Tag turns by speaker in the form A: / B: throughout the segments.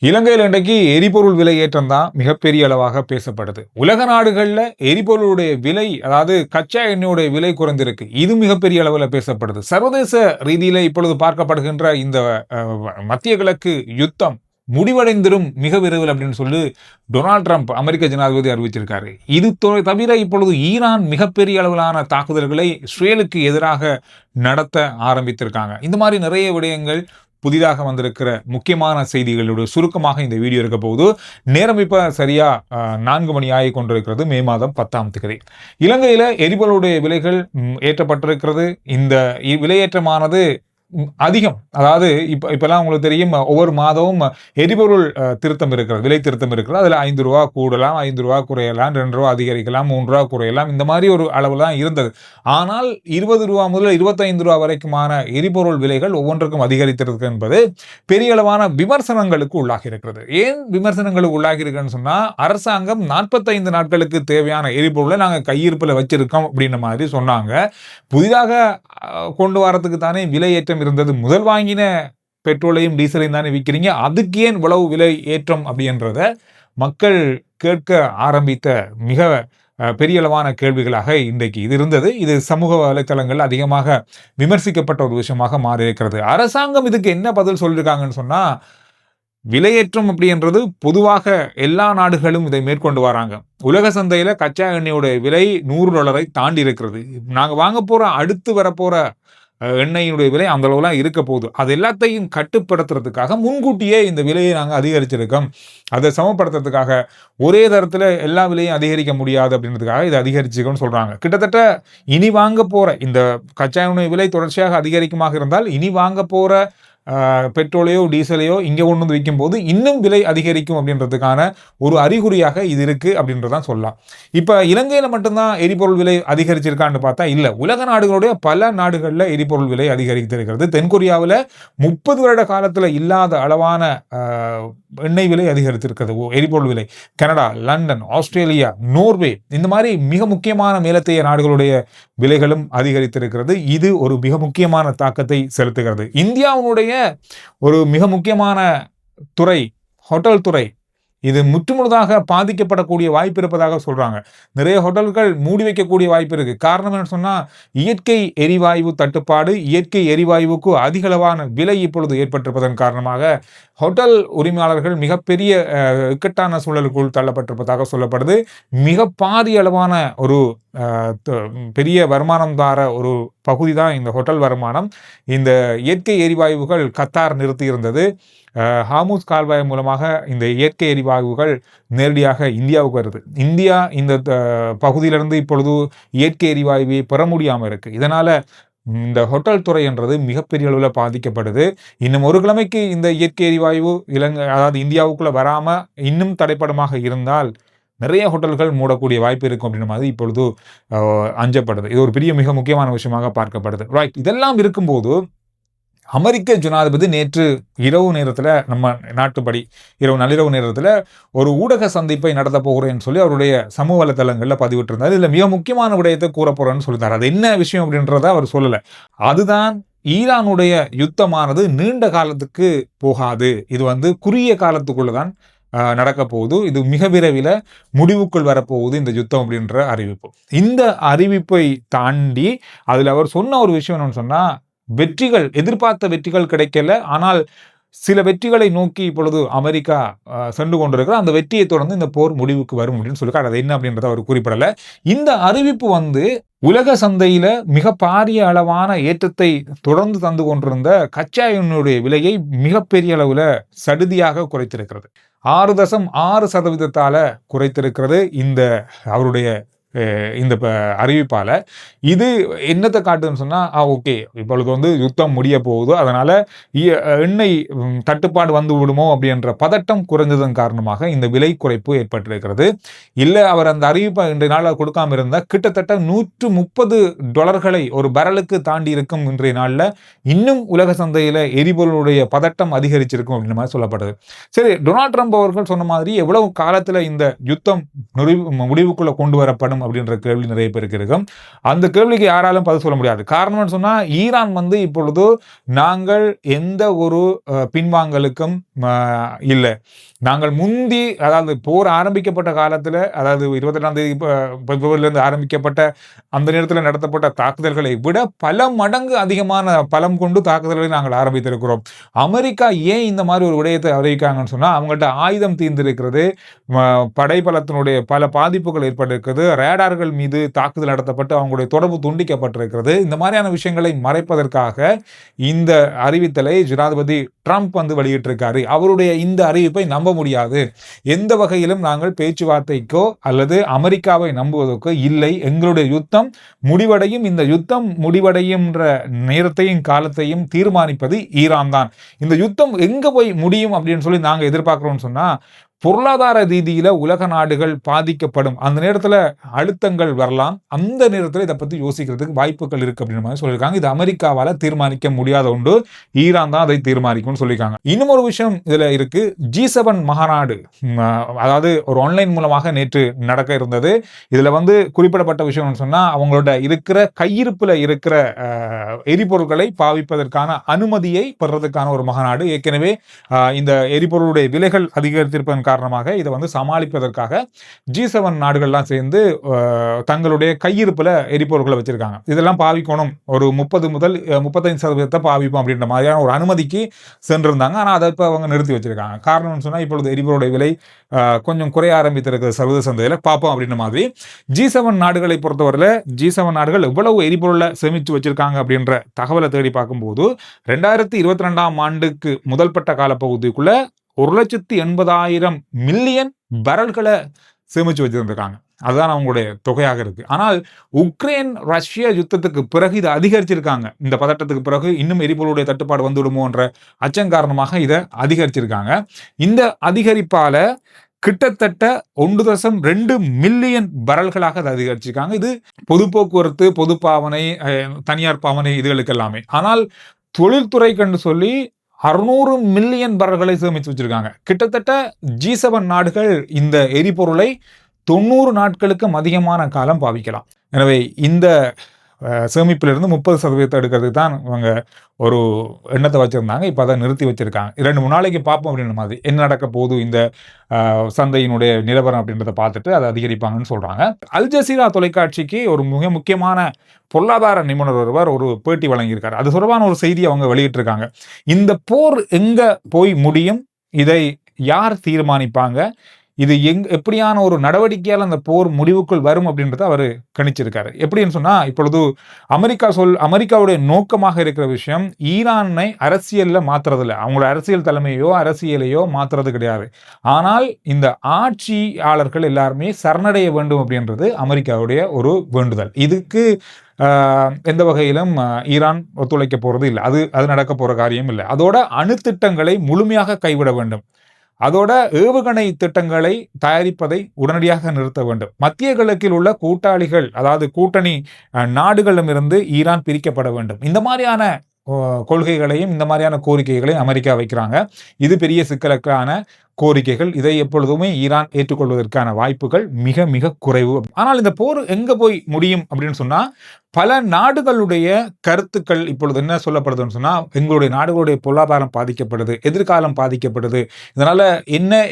A: இலங்கையில் இன்றைக்கு எரிபொருள் விலை ஏற்றம் தான் மிகப்பெரிய அளவாக பேசப்படுது. உலக நாடுகள்ல எரிபொருளுடைய விலை, அதாவது கச்சா எண்ணெயுடைய விலை குறைந்திருக்கு. இது மிகப்பெரிய அளவுல பேசப்படுது. சர்வதேச ரீதியில இப்பொழுது பார்க்கப்படுகின்ற இந்த மத்திய கிழக்கு யுத்தம் முடிவடைந்திரும் மிக விரைவில் அப்படின்னு சொல்லி டொனால்ட் ட்ரம்ப் அமெரிக்க ஜனாதிபதி அறிவிச்சிருக்காரு. இது தவிர இப்பொழுது ஈரான் மிகப்பெரிய அளவிலான தாக்குதல்களை இஸ்ரேலுக்கு எதிராக நடத்த ஆரம்பித்திருக்காங்க. இந்த மாதிரி நிறைய விடயங்கள் புதிதாக வந்திருக்கிற முக்கியமான செய்திகளோட சுருக்கமாக இந்த வீடியோ இருக்க போகுது. நேரம் இப்ப சரியா 4 மணி ஆகி கொண்டிருக்கிறது. மே மாதம் 10ஆம் தேதி. இலங்கையில எரிபொருளுடைய விலைகள் ஏற்றப்பட்டிருக்கிறது. இந்த விலையேற்றமானது அதிகம். அதாவது இப்பெல்லாம் உங்களுக்கு தெரியும், ஒவ்வொரு மாதமும் எரிபொருள் திருத்தம் இருக்கிறது, விலை திருத்தம் இருக்கிறது. அதுல ரூ. 5 கூடலாம், ரூ. 5 குறையலாம், ரூ. 2 அதிகரிக்கலாம், ரூ. 3 குறையலாம். இந்த மாதிரி ஒரு அளவு தான் இருந்தது. ஆனால் ரூ. 20 முதல் ரூ. 25 வரைக்குமான எரிபொருள் விலைகள் ஒவ்வொன்றுக்கும் அதிகரித்திருக்கு என்பது பெரிய அளவான விமர்சனங்களுக்கு உள்ளாகி இருக்கிறது. ஏன் விமர்சனங்களுக்கு உள்ளாகி இருக்குன்னு சொன்னா, அரசாங்கம் 45 நாட்களுக்கு தேவையான எரிபொருளை நாங்க கையிருப்புல வச்சிருக்கோம் அப்படின்ற மாதிரி சொன்னாங்க. புதிதாக கொண்டு வரதுக்கு தானே விலை ஏற்றம் இருந்தது. முதல் வாங்கின பெட்ரோலையும் டீசலையும் தானே விற்கிறீங்க, அதுக்கு ஏன் இவ்வளவு விலை ஏற்றம் அப்படின்றத மக்கள் கேட்க ஆரம்பித்த மிக பெரிய அளவான கேள்விகளாக இன்றைக்கு இது இருந்தது. இது சமூக வலைத்தளங்கள் அதிகமாக விமர்சிக்கப்பட்ட ஒரு விஷயமாக மாறி இருக்கிறது. அரசாங்கம் இதுக்கு என்ன பதில் சொல்லியிருக்காங்கன்னு சொன்னா, விலையேற்றம் அப்படின்றது பொதுவாக எல்லா நாடுகளும் இதை மேற்கொண்டு வராங்க. உலக சந்தையில கச்சா எண்ணெயோட விலை $100 தாண்டி இருக்கிறது. நாங்க வாங்க போற அடுத்து வரப்போற எண்ணெயினுடைய விலை அந்த அளவுலாம் இருக்க போகுது. அது எல்லாத்தையும் கட்டுப்படுத்துறதுக்காக முன்கூட்டியே இந்த விலையை நாங்கள் அதிகரிச்சிருக்கோம். அதை சமப்படுத்துறதுக்காக ஒரே தரத்தில் எல்லா விலையும் அதிகரிக்க முடியாது அப்படின்றதுக்காக இதை அதிகரிச்சுக்கணும்னு சொல்றாங்க. கிட்டத்தட்ட இனி வாங்க போற இந்த கச்சா எண்ணெய் விலை தொடர்ச்சியாக அதிகரிக்குமாக இருந்தால் இனி வாங்க போற பெட்ரோலையோ டீசலையோ இங்கே கொண்டு வந்து விற்கும் போது இன்னும் விலை அதிகரிக்கும் அப்படின்றதுக்கான ஒரு அறிகுறியாக இது இருக்கு அப்படின்றதான் சொல்லலாம். இப்போ இலங்கையில் மட்டும்தான் எரிபொருள் விலை அதிகரிச்சிருக்கான்னு பார்த்தா இல்லை. உலக நாடுகளுடைய பல நாடுகளில் எரிபொருள் விலை அதிகரித்திருக்கிறது. தென்கொரியாவில் 30 வருட காலத்தில் இல்லாத அளவான எண்ணெய் விலை அதிகரித்திருக்கிறது, எரிபொருள் விலை. கனடா, லண்டன், ஆஸ்திரேலியா, நோர்வே, இந்த மாதிரி மிக முக்கியமான மேலத்தைய நாடுகளுடைய விலைகளும் அதிகரித்திருக்கிறது. இது ஒரு மிக முக்கியமான தாக்கத்தை செலுத்துகிறது. இந்தியாவுடைய ஒரு மிக முக்கியமான துறை ஹோட்டல் துறை, இது முற்றுமுழுதாக பாதிக்கப்படக்கூடிய வாய்ப்பு இருப்பதாக சொல்றாங்க. நிறைய ஹோட்டல்கள் மூடி வைக்கக்கூடிய வாய்ப்பு இருக்கு. காரணம் என்ன சொன்னா, இயற்கை எரிவாயு தட்டுப்பாடு, இயற்கை எரிவாயுவுக்கு அதிகளவான விலை இப்பொழுது ஏற்பட்டிருப்பதன் காரணமாக ஹோட்டல் உரிமையாளர்கள் மிகப்பெரிய இக்கட்டான சூழலுக்குள் தள்ளப்பட்டிருப்பதாக சொல்லப்படுது. மிக பாரிய அளவான ஒரு பெரிய வருமானம் தார ஒரு பகுதி தான் இந்த ஹோட்டல் வருமானம். இந்த இயற்கை எரிவாயுகள் கத்தார் நிறுத்தி இருந்தது. ஹார்முஸ் கால்வாய் மூலமாக இந்த இயற்கை எரிவாயுகள் நேரடியாக இந்தியாவுக்கு வருது. இந்தியா இந்த பகுதியிலிருந்து இப்பொழுது இயற்கை எரிவாயுவை பெற முடியாமல் இருக்கு. இதனால இந்த ஹோட்டல் துறை என்றது மிகப்பெரிய அளவில் பாதிக்கப்படுது. இன்னும் ஒரு கிழமைக்கு இந்த இயற்கை எரிவாயு அதாவது இந்தியாவுக்குள்ள வராம இன்னும் தடைப்படமாக இருந்தால் நிறைய ஹோட்டல்கள் மூடக்கூடிய வாய்ப்பு இருக்கும் அப்படின்ற மாதிரி இப்பொழுது அஞ்சப்படுது. இது ஒரு பெரிய மிக முக்கியமான விஷயமாக பார்க்கப்படுது. ரைட், இதெல்லாம் இருக்கும்போது அமெரிக்க ஜனாதிபதி நேற்று இரவு நேரத்தில், நம்ம நாட்டுப்படி நள்ளிரவு நேரத்தில் ஒரு ஊடக சந்திப்பை நடத்த போகிறேன்னு சொல்லி அவருடைய சமூக வலைத்தளங்களில் பதிவிட்டிருந்தார். இதில் மிக முக்கியமான விடயத்தை கூற போறேன்னு சொல்லியிருந்தார். அது என்ன விஷயம் அப்படின்றத அவர் சொல்லலை. அதுதான், ஈரானுடைய யுத்தமானது நீண்ட காலத்துக்கு போகாது, இது குறுகிய காலத்துக்குள்ளதான் நடக்க போகுது, இது மிக விரைவில் முடிவுக்குள் வரப்போகுது இந்த யுத்தம் அப்படின்ற அறிவிப்பு. இந்த அறிவிப்பை தாண்டி அதில் அவர் சொன்ன ஒரு விஷயம் என்னன்னு சொன்னா, வெற்றிகள், எதிர்பார்த்த வெற்றிகள் கிடைக்கல, ஆனால் சில வெற்றிகளை நோக்கி இப்பொழுது அமெரிக்கா சென்று கொண்டிருக்கிற, அந்த வெற்றியை தொடர்ந்து இந்த போர் முடிவுக்கு வரும் அப்படின்னு சொல்லியிருக்காரு. அது என்ன அப்படின்றத அவர் குறிப்பிடல. இந்த அறிவிப்பு உலக சந்தையில மிக பாரிய அளவான ஏற்றத்தை தொடர்ந்து தந்து கொண்டிருந்த கச்சா எண்ணெயுடைய விலையை மிகப்பெரிய அளவுல சடுதியாக குறைத்திருக்கிறது. 6.6% குறைத்திருக்கிறது இந்த அவருடைய இந்த அறிவிப்பால. இது என்னத்தை காட்டுதுன்னு சொன்னா, ஓகே, இப்பொழுது யுத்தம் முடிய போகுது, அதனால எண்ணெய் தட்டுப்பாடு வந்து விடுமோ அப்படின்ற பதட்டம் குறைஞ்சதன் காரணமாக இந்த விலை குறைப்பு ஏற்பட்டிருக்கிறது. இல்லை, அவர் அந்த அறிவிப்பை இன்றைய நாளில் கொடுக்காம இருந்தால் கிட்டத்தட்ட $130 ஒரு பரலுக்கு தாண்டி இருக்கும். இன்றைய நாளில் இன்னும் உலக சந்தையில எரிபொருளுடைய பதட்டம் அதிகரிச்சிருக்கும் அப்படின்ற மாதிரி சொல்லப்படுது. சரி, டொனால்ட் ட்ரம்ப் அவர்கள் சொன்ன மாதிரி எவ்வளவு காலத்துல இந்த யுத்தம் முடிவுக்குள்ள கொண்டு வரப்படும் அப்படின்ற கேள்வி நிறைய பேருக்கு இருக்கும். அந்த கேள்விக்கு யாராலும் பதில் சொல்ல முடியாது. காரணம்னு சொன்னா, ஈரான் இப்பொழுது நாங்கள் எந்த ஒரு பின்வாங்கலுக்கும் இல்லை. நாங்கள் முந்தி, அதாவது போர் ஆரம்பிக்கப்பட்ட காலத்தில், அதாவது 22ஆம் தேதி பிப்ரவரியிலிருந்து ஆரம்பிக்கப்பட்ட அந்த நேரத்தில் நடத்தப்பட்ட தாக்குதல்களை விட பல மடங்கு அதிகமான பலம் கொண்டு தாக்குதல்களை நாங்கள் ஆரம்பித்திருக்கிறோம். அமெரிக்கா ஏன் இந்த மாதிரி ஒரு விடயத்தை அறிவிக்காங்கன்னு சொன்னால், அவங்கள்ட்ட ஆயுதம் தீர்ந்திருக்கிறது, படைபலத்தினுடைய பல பாதிப்புகள் ஏற்பட்டிருக்கிறது, ரேடார்கள் மீது தாக்குதல் நடத்தப்பட்டு அவங்களுடைய தொடர்பு துண்டிக்கப்பட்டிருக்கிறது. இந்த மாதிரியான விஷயங்களை மறைப்பதற்காக இந்த அறிவித்தலை ஜனாதிபதி ட்ரம்ப் வெளியிட்டிருக்காரு. அவருடைய இந்த அறிவிப்பை நம்ப முடியாது. எந்த வகையிலும் நாங்கள் பேச்சுவார்த்தைக்கோ அல்லது அமெரிக்காவை நம்புவதற்கோ இல்லை. எங்களுடைய யுத்தம் முடிவடையும். இந்த யுத்தம் முடிவடையும்ன்ற நேரத்தையும் காலத்தையும் தீர்மானிப்பது ஈரான் தான். இந்த யுத்தம் எங்க போய் முடியும் அப்படின்னு சொல்லி நாங்க எதிர்பார்க்கிறோம்னு சொன்னா, பொருளாதார ரீதியில உலக நாடுகள் பாதிக்கப்படும். அந்த நேரத்தில் அழுத்தங்கள் வரலாம். அந்த நேரத்தில் இதை பற்றி யோசிக்கிறதுக்கு வாய்ப்புகள் இருக்கு அப்படின்னு மாதிரி சொல்லியிருக்காங்க. இது அமெரிக்காவால் தீர்மானிக்க முடியாத ஒன்று. ஈரான் தான் அதை தீர்மானிக்கும்னு சொல்லியிருக்காங்க. இன்னும் ஒரு விஷயம் இதுல இருக்கு. G7 மாநாடு, அதாவது ஒரு ஆன்லைன் மூலமாக நேற்று நடக்க இருந்தது. இதுல குறிப்பிடப்பட்ட விஷயம் சொன்னா, அவங்களோட இருக்கிற கையிருப்புல இருக்கிற எரிபொருட்களை பாவிப்பதற்கான அனுமதியை பெறதுக்கான ஒரு மாநாடு. ஏற்கனவே இந்த எரிபொருளுடைய விலைகள் அதிகரித்திருப்பதன் காரணமாக இதை சமாளிப்பதற்காக G7 நாடுகள்லாம் சேர்ந்து தங்களுடைய கையிருப்புல எரிபொருட்களை வச்சிருக்காங்க. இதெல்லாம் பாவிக்கணும், ஒரு 30 முதல் 35% பாவிப்போம் அப்படின்ற மாதிரியான ஒரு அனுமதிக்கு சென்றிருந்தாங்க. ஆனால் அதை இப்போ அவங்க நிறுத்தி வச்சிருக்காங்க. காரணம்னு சொன்னால், இப்பொழுது எரிபொருளுடைய விலை கொஞ்சம் குறைய ஆரம்பித்திருக்கிற சர்வதேச சந்தையில் பார்ப்போம் அப்படின்ற மாதிரி. G7 நாடுகளை பொறுத்தவரையில் G7 நாடுகள் எவ்வளவு எரிபொருளை சேமித்து வச்சிருக்காங்க அப்படின்ற தகவலை தேடி பார்க்கும்போது 2022ஆம் ஆண்டுக்கு முதல் பட்ட காலப்பகுதிக்குள்ள 1,80,000 மில்லியன் பரல்களை சேமிச்சு வச்சிருந்திருக்காங்க. அதுதான் அவங்களுடைய தொகையாக இருக்கு. ஆனால் உக்ரைன் ரஷ்ய யுத்தத்துக்கு பிறகு இதை அதிகரிச்சிருக்காங்க. இந்த பதட்டத்துக்கு பிறகு இன்னும் எரிபொருளுடைய தட்டுப்பாடு வந்துவிடுமோன்ற அச்சம் காரணமாக இதை அதிகரிச்சிருக்காங்க. இந்த அதிகரிப்பால கிட்டத்தட்ட 1.2 மில்லியன் பரல்களாக அதை அதிகரிச்சிருக்காங்க. இது பொது போக்குவரத்து, பொது பாவனை, தனியார் பாவனை இதுகளுக்கு எல்லாமே. ஆனால் தொழில்துறை கண்டு சொல்லி 600 மில்லியன் பரல்களை சேமித்து வச்சிருக்காங்க. கிட்டத்தட்ட G7 நாடுகள் இந்த எரிபொருளை 90 நாட்களுக்கும் அதிகமான காலம் பாவிக்கலாம். எனவே இந்த சேமிப்பிலிருந்து 30% எடுக்கிறதுக்கு தான் இவங்க ஒரு எண்ணத்தை வச்சிருந்தாங்க. இப்போ அதை நிறுத்தி வச்சிருக்காங்க. 2-3 நாளைக்கு பார்ப்போம் அப்படின்ற மாதிரி என்ன நடக்க போகுது இந்த சந்தையினுடைய நிலவரம் அப்படின்றத பார்த்துட்டு அதை அதிகரிப்பாங்கன்னு சொல்றாங்க. அல் ஜசீரா தொலைக்காட்சிக்கு ஒரு மிக முக்கியமான பொருளாதார நிபுணர் ஒருவர் ஒரு பேட்டி வழங்கியிருக்காரு. அது தொடர்பான ஒரு செய்தி அவங்க வெளியிட்டிருக்காங்க. இந்த போர் எங்க போய் முடியும், இதை யார் தீர்மானிப்பாங்க, இது எப்படியான ஒரு நடவடிக்கையால் அந்த போர் முடிவுக்குள் வரும் அப்படின்றத அவர் கணிச்சிருக்காரு. எப்படின்னு சொன்னா, இப்பொழுது அமெரிக்காவுடைய நோக்கமாக இருக்கிற விஷயம் ஈரானை அரசியல்ல மாத்துறதில்ல. அவங்களோட அரசியல் தலைமையோ அரசியலையோ மாத்துறது கிடையாது. ஆனால் இந்த ஆட்சியாளர்கள் எல்லாருமே சரணடைய வேண்டும் அப்படின்றது அமெரிக்காவுடைய ஒரு வேண்டுதல். இதுக்கு எந்த வகையிலும் ஈரான் ஒத்துழைக்க போறது இல்லை. அது நடக்க போற காரியம் இல்லை. அதோட அணு திட்டங்களை முழுமையாக கைவிட வேண்டும். அதோட ஏவுகணை திட்டங்களை தயாரிப்பதை உடனடியாக நிறுத்த வேண்டும். மத்திய கிழக்கில் உள்ள கூட்டாளிகள், அதாவது கூட்டணி நாடுகளிடமிருந்து ஈரான் பிரிக்கப்பட வேண்டும். இந்த மாதிரியான கொள்கைகளையும் இந்த மாதிரியான கோரிக்கைகளையும் அமெரிக்கா வைக்கிறாங்க. இது பெரிய சிக்கலுக்கான கோரிக்கைகள். இதை எப்பொழுதுமே ஈரான் ஏற்றுக்கொள்வதற்கான வாய்ப்புகள் மிக மிக குறைவு. ஆனால் இந்த போர் எங்க போய் முடியும் அப்படின்னு சொன்னா, பல நாடுகளுடைய கருத்துக்கள் இப்பொழுது என்ன சொல்லப்படுதுன்னு சொன்னா, எங்களுடைய நாடுகளுடைய பொருளாதாரம் பாதிக்கப்படுது, எதிர்காலம் பாதிக்கப்படுது, இதனால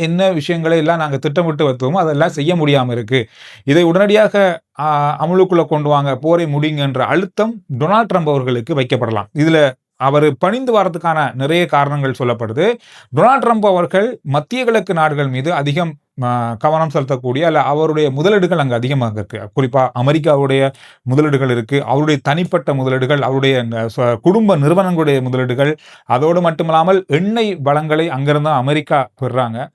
A: என்ன விஷயங்களை எல்லாம் நாங்கள் திட்டமிட்டு வைத்தோமோ அதெல்லாம் செய்ய முடியாம இருக்கு, இதை உடனடியாக அமலுக்குள்ள கொண்டு வாங்க, போரை முடியுங்க என்ற அழுத்தம் டொனால்ட் ட்ரம்ப் அவர்களுக்கு வைக்கப்படலாம். இதுல அவர் பணிந்து வரதுக்கான நிறைய காரணங்கள் சொல்லப்படுது. டொனால்ட் ட்ரம்ப் அவர்கள் மத்திய கிழக்கு நாடுகள் மீது அதிகம் கவனம் செலுத்தக்கூடிய அல்ல, அவருடைய முதலீடுகள் அங்கு அதிகமாக இருக்கு. குறிப்பா அமெரிக்காவுடைய முதலீடுகள் இருக்கு, அவருடைய தனிப்பட்ட முதலீடுகள், அவருடைய குடும்ப நிறுவனங்களுடைய முதலீடுகள், அதோடு மட்டுமில்லாமல் எண்ணெய் வளங்களை அங்கிருந்து அமெரிக்கா பெறுறாங்க.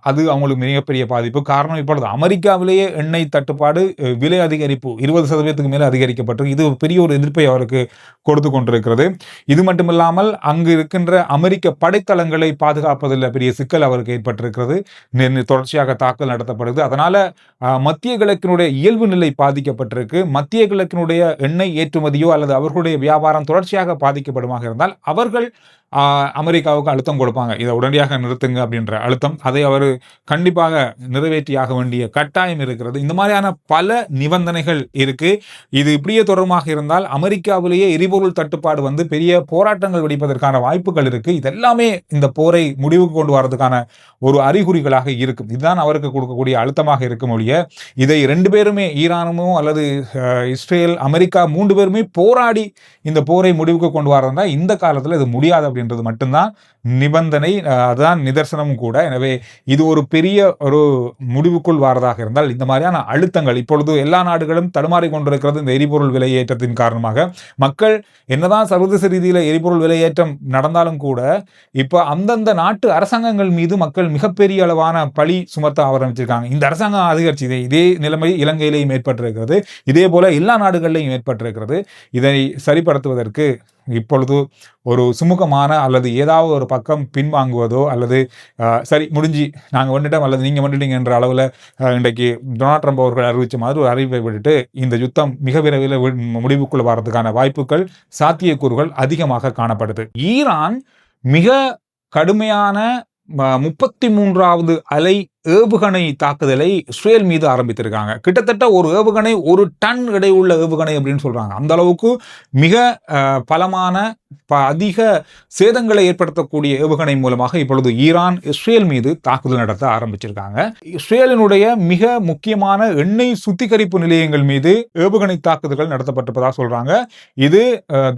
A: அது அவங்களுக்கு மிகப்பெரிய பாதிப்பு. காரணம், இப்பொழுது அமெரிக்காவிலேயே எண்ணெய் தட்டுப்பாடு, விலை அதிகரிப்பு 20% மேலே அதிகரிக்கப்பட்டு இது பெரிய ஒரு எதிர்ப்பை அவருக்கு கொடுத்து கொண்டிருக்கிறது. இது மட்டுமில்லாமல் அங்கு இருக்கின்ற அமெரிக்க படைத்தளங்களை பாதுகாப்பதில் பெரிய சிக்கல் அவருக்கு ஏற்பட்டிருக்கிறது. தொடர்ச்சியாக தாக்குதல் நடத்தப்படுது. அதனால மத்திய கிழக்கினுடைய இயல்பு நிலை பாதிக்கப்பட்டிருக்கு. மத்திய கிழக்கினுடைய எண்ணெய் ஏற்றுமதியோ அல்லது அவர்களுடைய வியாபாரம் தொடர்ச்சியாக பாதிக்கப்படுமாக இருந்தால் அவர்கள் அமெரிக்காவுக்கு அழுத்தம் கொடுப்பாங்க, இதை உடனடியாக நிறுத்துங்க அப்படின்ற அழுத்தம். அதை அவர் கண்டிப்பாக நிறைவேற்றியாக வேண்டிய கட்டாயம் இருக்கிறது. இந்த மாதிரியான பல நிபந்தனைகள் இருக்கு. இது இப்படியே தொடர்பாக இருந்தால் அமெரிக்காவிலேயே எரிபொருள் தட்டுப்பாடு வந்து பெரிய போராட்டங்கள் வெடிப்பதற்கான வாய்ப்புகள் இருக்கு. இதெல்லாமே இந்த போரை முடிவுக்கு கொண்டு வரதுக்கான ஒரு அறிகுறிகளாக இருக்கும். இதுதான் அவருக்கு கொடுக்கக்கூடிய அழுத்தமாக இருக்கும் ஒழிய, இதை 2 பேருமே, ஈரானுமோ அல்லது இஸ்ரேல், அமெரிக்கா 3 பேருமே போராடி இந்த போரை முடிவுக்கு கொண்டு வரதா இந்த காலத்தில் இது முடியாது அப்படின்றது மட்டும்தான் நிபந்தனை, அதுதான் நிதர்சனமும் கூட. எனவே இது ஒரு பெரிய ஒரு முடிவுக்குள் வரதாக இருந்தால் இந்த மாதிரியான அழுத்தங்கள் இப்பொழுது எல்லா நாடுகளும் தடுமாறி கொண்டிருக்கிறது. இந்த எரிபொருள் விலையேற்றத்தின் காரணமாக மக்கள் என்னதான் சர்வதேச ரீதியில் எரிபொருள் விலையேற்றம் நடந்தாலும் கூட இப்போ அந்தந்த நாட்டு அரசாங்கங்கள் மீது மக்கள் மிகப்பெரிய அளவான பழி சுமத்த ஆரம்பிச்சிருக்காங்க. இந்த அரசாங்கம் அதிகரிச்சு, இதே நிலைமை இலங்கையிலேயும் ஏற்பட்டிருக்கிறது, இதே போல எல்லா நாடுகளிலையும் ஏற்பட்டிருக்கிறது. இதை சரிப்படுத்துவதற்கு இப்பொழுது ஒரு சுமூகமான அல்லது ஏதாவது ஒரு பக்கம் பின்வாங்குவதோ அல்லது சரி முடிஞ்சு நாங்கள் வந்துட்டோம் அல்லது நீங்கள் வந்துட்டீங்க என்ற அளவில் இன்றைக்கு டொனால்ட் ட்ரம்ப் அவர்கள் அறிவித்த மாதிரி ஒரு அறிவிப்பை விட்டுட்டு இந்த யுத்தம் மிக விரைவில் முடிவுக்குள்ள வரதுக்கான வாய்ப்புகள், சாத்தியக்கூறுகள் அதிகமாக காணப்படுது. ஈரான் மிக கடுமையான 33வது அலை ஏவுகணை தாக்குதலை இஸ்ரேல் மீது ஆரம்பித்திருக்காங்க. கிட்டத்தட்ட ஒரு ஏவுகணை 1 டன் எடை உள்ள ஏவுகணை அப்படின்னு சொல்றாங்க. அந்த அளவுக்கு மிக பலமான அதிக சேதங்களை ஏற்படுத்தக்கூடிய ஏவுகணை மூலமாக இப்பொழுது ஈரான் இஸ்ரேல் மீது தாக்குதல் நடத்த ஆரம்பிச்சிருக்காங்க. இஸ்ரேலினுடைய மிக முக்கியமான எண்ணெய் சுத்திகரிப்பு நிலையங்கள் மீது ஏவுகணை தாக்குதல்கள் நடத்தப்பட்டிருப்பதாக சொல்றாங்க. இது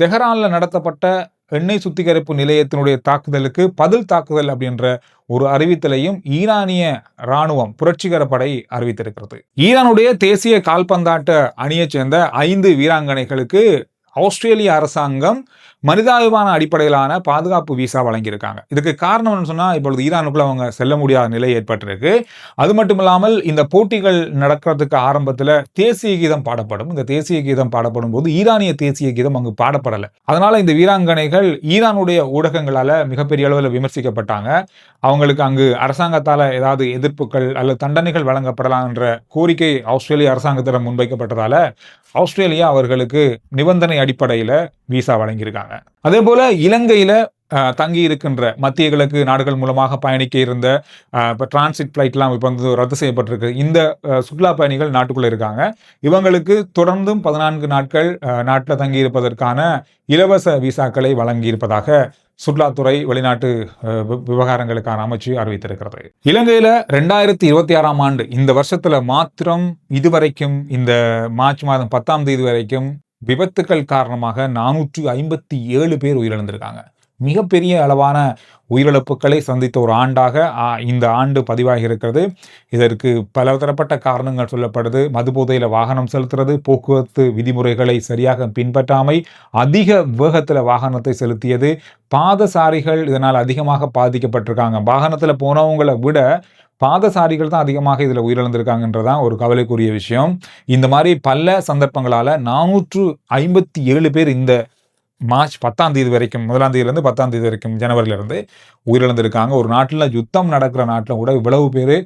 A: தெஹ்ரான்ல நடத்தப்பட்ட எண்ணெய் சுத்திகரிப்பு நிலையத்தினுடைய தாக்குதலுக்கு பதில் தாக்குதல் அப்படின்ற ஒரு அறிவித்தலையும் ஈரானிய ராணுவம், புரட்சிகர படை அறிவித்திருக்கிறது. ஈரானுடைய தேசிய கால்பந்தாட்ட அணியைச் சேர்ந்த 5 வீராங்கனைகளுக்கு ஆஸ்திரேலிய அரசாங்கம் மனிதாபிமான அடிப்படையிலான பாதுகாப்பு விசா வழங்கியிருக்காங்க. இதுக்கு காரணம்னு சொன்னா இப்பொழுது ஈரானுக்குள்ள அவங்க செல்ல முடியாத நிலை ஏற்பட்டிருக்கு. அது மட்டும் இல்லாமல் இந்த போட்டிகள் நடக்கிறதுக்கு ஆரம்பத்தில் தேசிய கீதம் பாடப்படும். இந்த தேசிய கீதம் பாடப்படும் போது ஈரானிய தேசிய கீதம் அங்கு பாடப்படலை. அதனால இந்த வீராங்கனைகள் ஈரானுடைய ஊடகங்களால மிகப்பெரிய அளவில் விமர்சிக்கப்பட்டாங்க. அவங்களுக்கு அங்கு அரசாங்கத்தால் ஏதாவது எதிர்ப்புகள் அல்லது தண்டனைகள் வழங்கப்படலாம் என்ற கோரிக்கை ஆஸ்திரேலிய அரசாங்கத்திடம் முன்வைக்கப்பட்டதால ஆஸ்திரேலியா அவர்களுக்கு நிபந்தனை அடிப்படையில் விசா வழங்கியிருக்காங்க. அதே போல இலங்கையில தங்கி இருக்கின்ற மத்திய கிழக்கு நாடுகள் மூலமாக பயணிக்க இருந்த இப்போ டிரான்சிட் ஃப்ளைட்லாம் இப்போ வந்து ரத்து செய்யப்பட்டிருக்கு. இந்த சுற்றுலா பயணிகள் நாட்டுக்குள்ளே இருக்காங்க. இவங்களுக்கு தொடர்ந்தும் 14 நாட்கள் நாட்டில் தங்கி இருப்பதற்கான இலவச விசாக்களை வழங்கி இருப்பதாக சுற்றுலாத்துறை வெளிநாட்டு விவகாரங்களுக்கான அமைச்சு அறிவித்திருக்கிறது. இலங்கையில 2026ஆம் ஆண்டு இந்த வருஷத்துல மாத்திரம் இதுவரைக்கும் இந்த மார்ச் மாதம் 10ஆம் தேதி வரைக்கும் விபத்துக்கள் காரணமாக 457 பேர் உயிரிழந்திருக்காங்க. மிகப்பெரிய அளவான உயிரிழப்புகளை சந்தித்த ஒரு ஆண்டாக இந்த ஆண்டு பதிவாகி இருக்கிறது. இதற்கு பலதரப்பட்ட காரணங்கள் சொல்லப்படுது. மதுபோதையில் வாகனம் செலுத்துறது, போக்குவரத்து விதிமுறைகளை சரியாக பின்பற்றாமை, அதிக வேகத்தில் வாகனத்தை செலுத்தியது, பாதசாரிகள் இதனால் அதிகமாக பாதிக்கப்பட்டிருக்காங்க. வாகனத்தில் போனவங்களை விட பாதசாரிகள் தான் அதிகமாக இதில் உயிரிழந்திருக்காங்கன்றதான் ஒரு கவலைக்குரிய விஷயம். இந்த மாதிரி பல சந்தர்ப்பங்களால் 457 பேர் இந்த மார்ச் 10ஆம் தேதி வரைக்கும், 1ஆம் தேதியிலிருந்து 10ஆம் தேதி வரைக்கும் ஜனவரியிலிருந்து உயிரிழந்திருக்காங்க. ஒரு நாட்டில் யுத்தம் நடக்கிற நாட்டில் கூட இவ்வளவு பேர்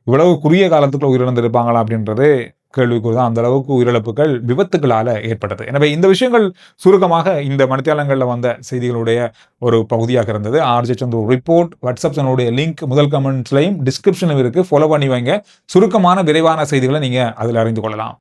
A: இவ்வளவு குறுகிய காலத்துக்குள்ள உயிரிழந்திருப்பாங்களா அப்படின்றது கேள்விக்குள் தான். அந்த அளவுக்கு உயிரிழப்புகள் விபத்துகளால் ஏற்பட்டது. எனவே இந்த விஷயங்கள் சுருக்கமாக இந்த மணித்தியாலங்களில் வந்த செய்திகளுடைய ஒரு பகுதியாக இருந்தது. ஆர்ஜே சந்துரு ரிப்போர்ட் வாட்ஸ்அப் சேனலுடைய லிங்க் முதல் கமெண்ட்ஸ்லையும் டிஸ்கிரிப்ஷனில் இருக்கு. ஃபாலோ பண்ணி வைங்க. சுருக்கமான விரைவான செய்திகளை நீங்கள் அதில் அறிந்து கொள்ளலாம்.